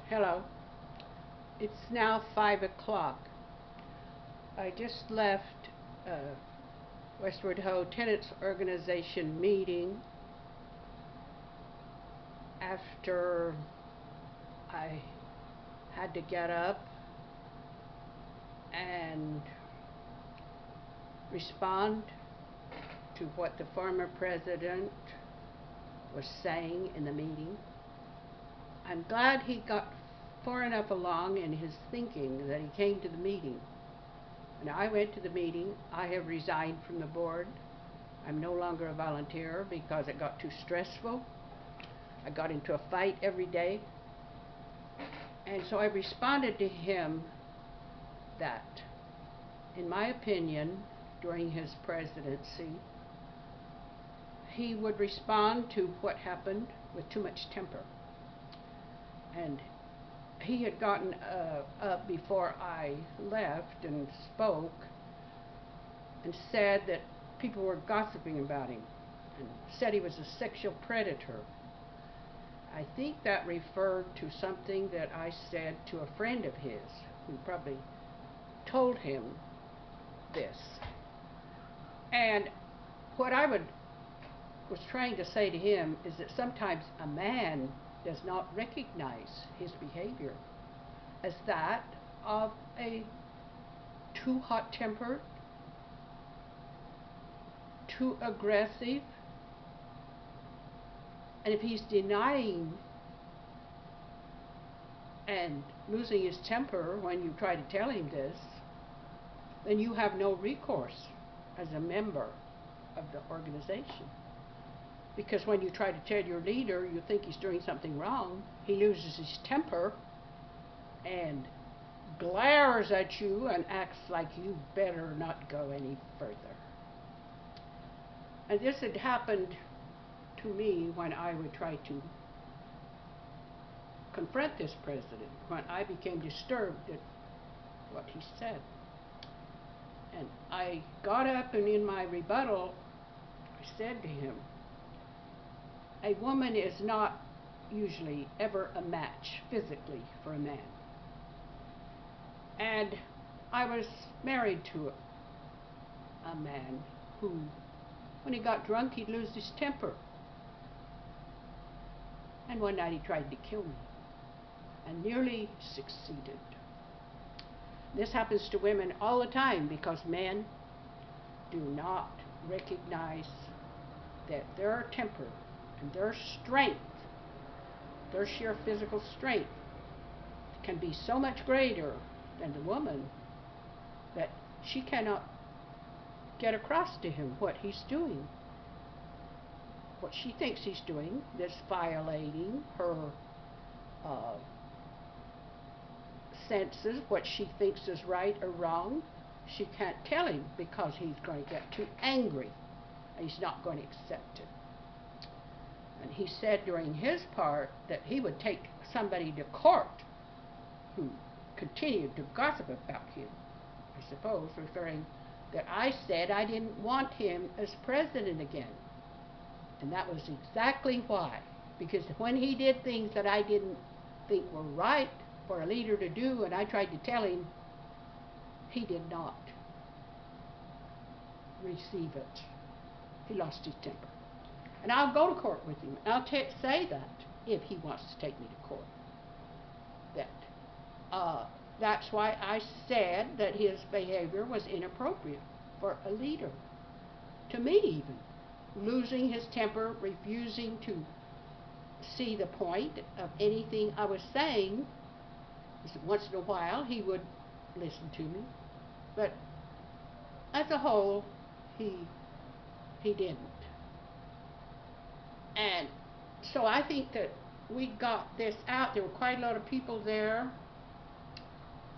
Hello. It's now 5 o'clock. I just left Westward Ho Tenants Organization meeting after I had to get up and respond to what the former president was saying in the meeting. I'm glad he got far enough along in his thinking that he came to the meeting. And I went to the meeting. I have resigned from the board. I'm no longer a volunteer because it got too stressful. I got into a fight every day. And so I responded to him that, in my opinion, during his presidency, he would respond to what happened with too much temper. And he had gotten up before I left and spoke and said that people were gossiping about him and said he was a sexual predator. I think that referred to something that I said to a friend of his who probably told him this. And what I was trying to say to him is that sometimes a man does not recognize his behavior as that of a too hot-tempered, too aggressive, and if he's denying and losing his temper when you try to tell him this, then you have no recourse as a member of the organization. Because when you try to tell your leader you think he's doing something wrong, he loses his temper and glares at you and acts like you better not go any further. And this had happened to me when I would try to confront this president, when I became disturbed at what he said. And I got up, and in my rebuttal, I said to him, a woman is not usually ever a match physically for a man. And I was married to a man who, when he got drunk, he'd lose his temper. And one night he tried to kill me and nearly succeeded. This happens to women all the time because men do not recognize that their temper and their strength, their sheer physical strength, can be so much greater than the woman that she cannot get across to him what he's doing, what she thinks he's doing that's violating her senses, what she thinks is right or wrong. She can't tell him because he's going to get too angry and he's not going to accept it. And he said during his part that he would take somebody to court who continued to gossip about him, I suppose referring that I said I didn't want him as president again. And that was exactly why. Because when he did things that I didn't think were right for a leader to do, and I tried to tell him, he did not receive it. He lost his temper. And I'll go to court with him. I'll say that if he wants to take me to court. That's why I said that his behavior was inappropriate for a leader. To me even. Losing his temper, refusing to see the point of anything I was saying. Once in a while he would listen to me. But as a whole, he didn't. And so I think that we got this out. There were quite a lot of people there.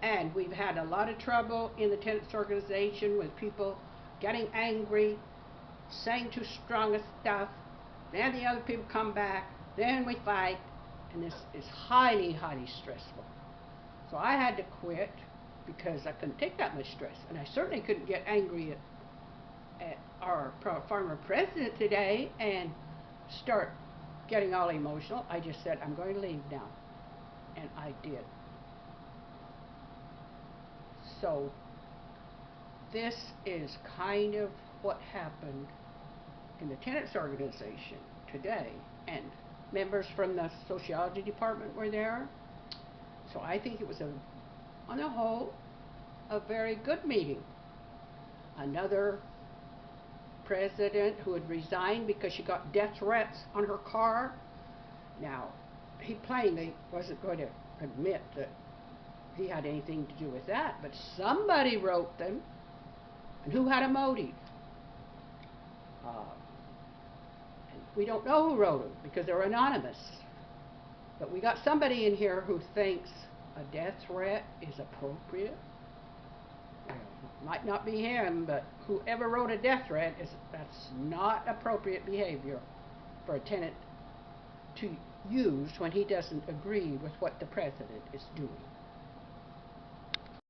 And we've had a lot of trouble in the tenants organization with people getting angry, saying too strong of stuff. Then the other people come back. Then we fight. And this is highly, highly stressful. So I had to quit because I couldn't take that much stress. And I certainly couldn't get angry at our former president today and start getting all emotional. I just said, I'm going to leave now. and I did. So this is kind of what happened in the tenants organization today, and members from the sociology department were there. So I think it was, on the whole, a very good meeting. Another president who had resigned because she got death threats on her car. Now, he plainly wasn't going to admit that he had anything to do with that, but somebody wrote them, and who had a motive? And we don't know who wrote them because they're anonymous. But we got somebody in here who thinks a death threat is appropriate. Might not be him, but whoever wrote a death threat, that's not appropriate behavior for a tenant to use when he doesn't agree with what the president is doing.